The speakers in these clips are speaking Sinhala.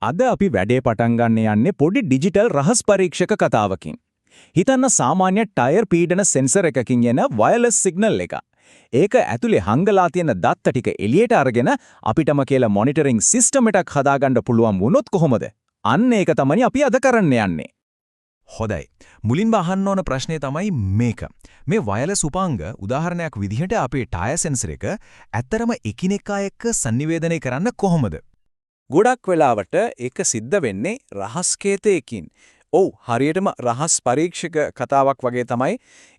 අද අපි වැඩේ පටන් ගන්න යන්නේ පොඩි ඩිජිටල් රහස් පරීක්ෂක කතාවකින්. හිතන්න සාමාන්‍ය ටයර් පීඩන සෙන්සර් එකකින් එන වයර්ලස් සිග්නල් එක. ඒක ඇතුලේ හංගලා තියෙන දත්ත ටික එළියට අරගෙන අපිටම කියලා මොනිටරින් සිස්ටම් එකක් හදාගන්න පුළුවන් වුණොත් කොහොමද? අන්න ඒක තමයි අපි අද කරන්න යන්නේ. හොඳයි. මුලින්ම අහන්න ඕන ප්‍රශ්නේ තමයි මේක. මේ වයර්ලස් උපාංග උදාහරණයක් විදිහට අපේ ටයර් සෙන්සර් එක ඇත්තරම එකිනෙකා එක්ක සංනිවේදනය කරන්න කොහොමද? ගොඩක් වෙලාවට ඒක සිද්ධ වෙන්නේ රහස් කේතයකින්. ඔව් හරියටම රහස් පරීක්ෂක කතාවක් වගේ තමයි.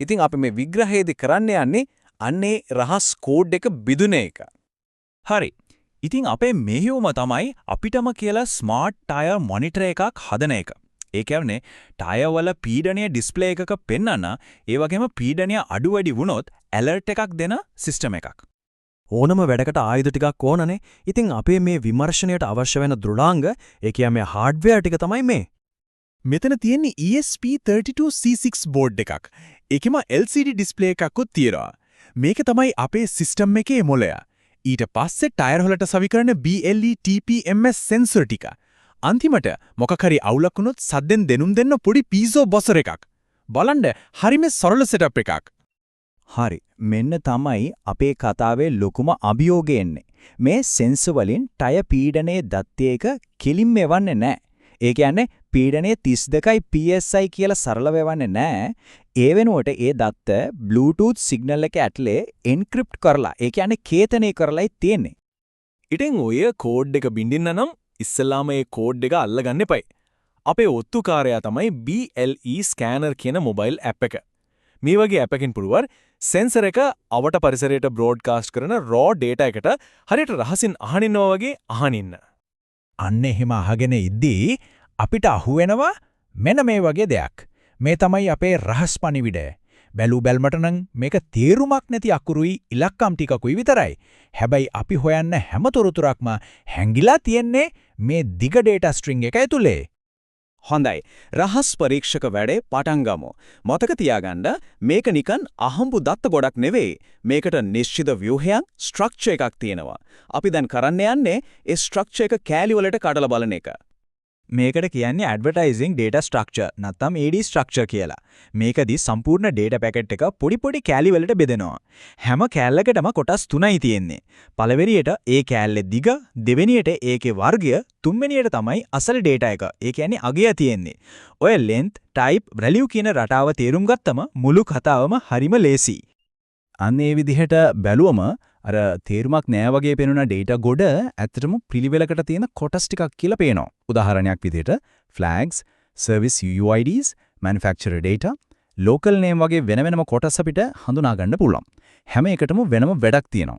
ඉතින් අපි මේ විග්‍රහයේදී කරන්න යන්නේ අන්නේ රහස් කෝඩ් එක බිඳුන එක. හරි. ඉතින් අපේ මෙහෙයුම තමයි අපිටම කියලා ස්මාර්ට් ටයර් මොනිටර් එකක් හදන එක. ඒ කියන්නේ ටයර් වල පීඩනය ඩිස්ප්ලේ එකක පෙන්වන, ඒ වගේම පීඩනය අඩු වැඩි වුණොත් ඇලර්ට් එකක් දෙන සිස්ටම් එකක්. ඕනම වැඩකට ආයුධ ටිකක් ඕනනේ. ඉතින් අපේ මේ විමර්ශනයට අවශ්‍ය වෙන දෘঢ়ාංග, ඒ කියන්නේ හાર્ඩ්වෙයාර් ටික තමයි මේ. මෙතන තියෙන්නේ ESP32C6 බෝඩ් එකක්. ඒකෙම LCD ඩිස්ප්ලේ එකක්කුත් තියෙනවා. මේක තමයි අපේ සිස්ටම් එකේ මොළය. ඊට පස්සේ ටයර් වලට සවි කරන BLE TPMS සෙන්සර් ටික. අන්තිමට මොකක් හරි අවුලක් වුණොත් සද්දෙන් දෙනුම් දෙන්න පොඩි පීසෝ බොසර් එකක්. බලන්න හරිම සරල සෙටප් එකක්. හරි. මෙන්න තමයි අපේ කතාවේ ලොකුම අභියෝගය එන්නේ. මේ සෙන්සර් වලින් ටයර් පීඩනයේ දත්තය එක කිලින්ම එවන්නේ නැහැ. ඒ කියන්නේ පීඩනය 32යි PSI කියලා සරලව එවන්නේ නැහැ. ඒ වෙනුවට ඒ දත්ත Bluetooth සිග්නල් එක ඇතුලේ එන්ක්‍රිප්ට් කරලා, ඒ කියන්නේ කේතනය කරලායි තියෙන්නේ. ඉතින් ඔය කෝඩ් එක බින්දින්න නම් ඉස්සෙල්ලාම මේ කෝඩ් එක අල්ලගන්න එපයි. අපේ ඔත්තුකාරයා තමයි BLE ස්කෑනර් කියන මොබයිල් ඇප් එක. මේ වගේ ඇප් එකකින් පුළුවන් සෙන්සර් එක අවට පරිසරයට බ්‍රෝඩ්කාස්ට් කරන රෝ ඩේටා එකට හරියට රහසින් අහනින්නවා වගේ අහනින්න. අන්න එහෙම අහගෙන ඉද්දී අපිට අහුවෙනවා මෙන්න මේ වගේ දෙයක්. මේ තමයි අපේ රහස් පණිවිඩය. බැලු බැල්මට නම් මේක තේරුමක් නැති අකුරුයි ඉලක්කම් ටිකකුයි විතරයි. හැබැයි අපි හොයන්න හැම තොරතුරක්ම හැංගිලා තියෙන්නේ මේ දිග ඩේටා ස්ට්‍රින්ග් එක ඇතුලේ. හොඳයි. රහස් පරීක්ෂක වැඩේ පටන් ගමු. මතක තියාගන්න මේක නිකන් අහඹු දත්ත ගොඩක් නෙවෙයි. මේකට නිශ්චිත ව්‍යුහයක්, ස්ට්‍රක්චර් එකක් තියෙනවා. අපි දැන් කරන්න යන්නේ ඒ ස්ට්‍රක්චර් එක කෑලි වලට කඩලා බලන එක. මේකට කියන්නේ ඇඩ්වර්ටයිසිං ඩේටා ස්ට්‍රක්චර් නැත්නම් AD ස්ට්‍රක්චර් කියලා. මේකදී සම්පූර්ණ ඩේටා පැකට් එක පොඩි පොඩි කෑලි වලට බෙදෙනවා. හැම කෑල්ලකටම කොටස් 3යි තියෙන්නේ. පළවෙනියට ඒ කෑල්ලේ දිග, දෙවෙනියට ඒකේ වර්ගය, තුන්වෙනියට තමයි අසල ඩේටා එක. ඒ කියන්නේ අගය තියෙන්නේ. ඔය length, type, value කියන රටාව තේරුම් ගත්තම මුළු කතාවම හරිම ලේසි. අන්න ඒ විදිහට බැලුවම අර තේරුමක් නෑ වගේ පෙනුන ඩේටා ගොඩ ඇත්තටම පිළිවෙලකට තියෙන කොටස් ටිකක් කියලා පේනවා. උදාහරණයක් විදිහට flags, service UIDs, manufacturer data, local name වගේ වෙන වෙනම කොටස් අපිට හඳුනා ගන්න පුළුවන්. හැම එකටම වෙනම වැඩක් තියෙනවා.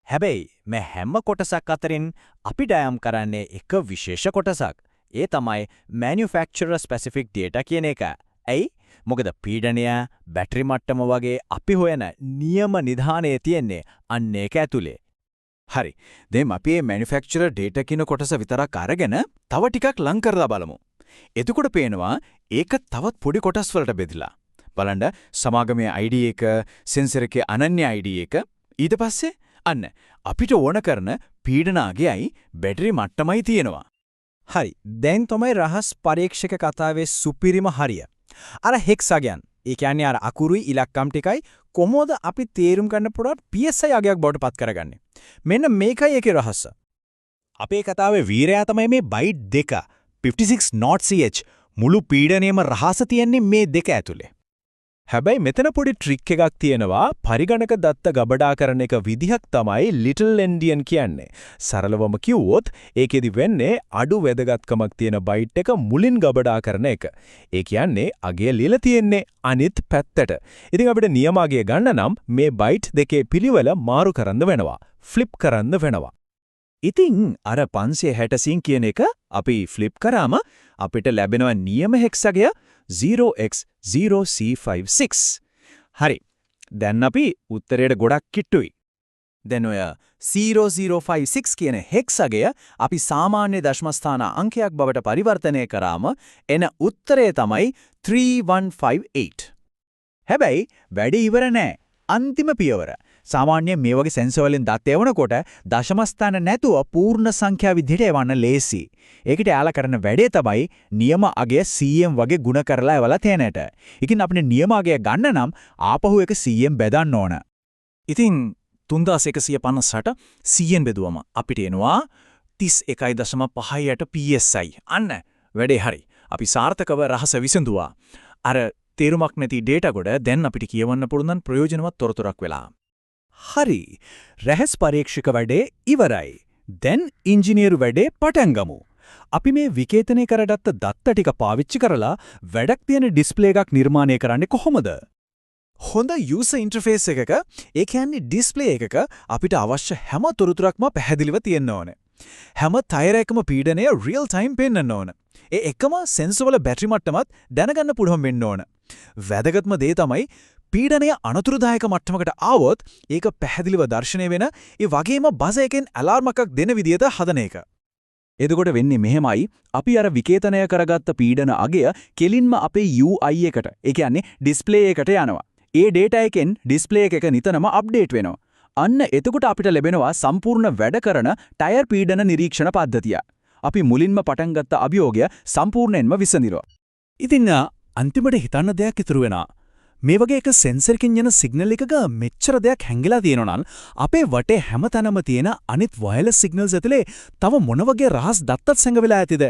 හැබැයි මේ හැම කොටසක් අතරින් අපි ඩයම් කරන්නේ එක විශේෂ කොටසක්. ඒ තමයි manufacturer specific data කියන එක. ඇයි? මොකද පීඩනය, බැටරි මට්ටම වගේ අපි හොයන නියම නිධානයේ තියෙන්නේ අන්න ඒක ඇතුලේ. හරි. දැන් අපි මේ manufacturer data කියන කොටස විතරක් අරගෙන තව ටිකක් ලං කරලා බලමු. එතකොට පේනවා ඒක තවත් පොඩි කොටස් වලට බෙදලා. බලන්න සමාගමේ ID එක, සෙන්සර් එකේ අනන්‍ය ID එක. ඊට පස්සේ අන්න අපිට ඕන කරන පීඩන අගයයි බැටරි මට්ටමයි තියෙනවා. හරි. දැන් තමයි රහස් පරීක්ෂක කතාවේ සුපිරිම හරිය. අර හෙක්සාගයන්, ඒ කියන්නේ අර අකුරුයි ඉලක්කම් ටිකයි කොහොමද අපි තේරුම් ගන්න පුළුවන් PSI අගයක් බවට පත් කරගන්නේ. මෙන්න මේකයි ඒකේ රහස. අපේ කතාවේ වීරයා තමයි මේ බයිට් 2 56 not ch මුළු පීඩනයේම රහස තියෙන්නේ මේ දෙක ඇතුලේ. හැබැයි මෙතන පොඩි ට්‍රික් එකක් තියෙනවා. පරිගණක දත්ත ගබඩා කරන එක විදිහක් තමයි ලිටල් එන්ඩියන් කියන්නේ. සරලවම කිව්වොත් ඒකෙදි වෙන්නේ අඩු වැදගත්කමක් තියෙන බයිට් එක මුලින් ගබඩා කරන එක. ඒ කියන්නේ අගය ලියලා තියෙන්නේ අනිත් පැත්තට. ඉතින් අපිට නියම අගය ගන්න නම් මේ බයිට් දෙකේ පිළිවෙල මාරු කරන්න වෙනවා. ෆ්ලිප් කරන්න වෙනවා. ඉතින් අර 560 කියන එක අපි ෆ්ලිප් කරාම අපිට ලැබෙනවා නියම හෙක්සගය 0x0C56. හරි. දැන් අපි උත්තරයට ගොඩක් කිට්ටුයි. දැන් ඔය 0056 කියන හෙක්සගය අපි සාමාන්‍ය දශම ස්ථාන අංකයක් බවට පරිවර්තනය කරාම එන උත්තරය තමයි 3158. හැබැයි වැඩේ ඉවර නෑ. අන්තිම පියවර සාමාන්‍යයෙන් මේ වගේ සෙන්සර් වලින් දත් එවනකොට දශම ස්ථාන නැතුව පූර්ණ සංඛ්‍යා විදිහට එවන්න ලේසි. ඒකට යාලා කරන වැඩේ තමයි නියම අගය CM වගේ ಗುಣ කරලා එවලා තැනට. ඉතින් අපිට නියම අගය ගන්න නම් ආපහු එක CM බෙදන්න ඕන. ඉතින් 3158 100න් බෙදුවම අපිට එනවා 31.5යට PSI. අන්න වැඩේ හරි. අපි සාර්ථකව රහස විසඳුවා. අර තේරුමක් නැති ඩේටා කොට දැන් අපිට කියවන්න පුළුවන් ප්‍රයෝජනවත් තොරතුරක් වෙලා. හරි. රහස් පරීක්ෂක වැඩේ ඉවරයි. දැන් ඉංජිනේරු වැඩේ පටන් ගමු. අපි මේ විකේතනය කරගත්ත දත්ත ටික පාවිච්චි කරලා වැඩක් තියෙන ඩිස්ප්ලේ එකක් නිර්මාණය කරන්නේ කොහොමද? හොඳ යූසර් ඉන්ටර්ෆේස් එකක ඒ කියන්නේ ඩිස්ප්ලේ එකක අපිට අවශ්‍ය හැම තොරතුරක්ම පැහැදිලිව තියෙන්න ඕනේ. හැම ටයර් එකකම පීඩනය රියල් ටයිම් පෙන්වන්න ඕන. ඒ එකම සෙන්සර් වල බැටරි මට්ටමත් දැනගන්න පුළුවන් වෙන්න ඕන. වැදගත්ම දේ තමයි පීඩනය අනතුරුදායක මට්ටමකට ආවොත් ඒක පැහැදිලිව දැర్శණය වෙන ඒ වගේම බස් එකෙන් ඇලාර්ම් එකක් දෙන විදියට හදන එක. එතකොට වෙන්නේ මෙහෙමයි අපි අර විකේතනය කරගත්ත පීඩන අගය කෙලින්ම අපේ UI එකට ඒ කියන්නේ ඩිස්ප්ලේ එකට යනවා. ඒ data එකෙන් ඩිස්ප්ලේ එක නිතරම අප්ඩේට් වෙනවා. අන්න එතකොට අපිට ලැබෙනවා සම්පූර්ණ වැඩ කරන ටයර් පීඩන නිරීක්ෂණ පද්ධතිය. අපි මුලින්ම පටන් ගත්ත අභියෝගය සම්පූර්ණයෙන්ම විසඳිනවා. ඉතින් අන්තිමට හිතන්න දෙයක් ඉතුරු වෙනවා. මේ වගේ එක සෙන්සර් එකකින් යන සිග්නල් එකක මෙච්චර දෙයක් හැංගිලා තියෙනවා නම් අපේ වටේ හැමතැනම තියෙන අනිත් වයර්ලස් සිග්නල්ස් ඇතුලේ තව මොන වගේ රහස් දත්තත් සැඟවිලා ඇතිද?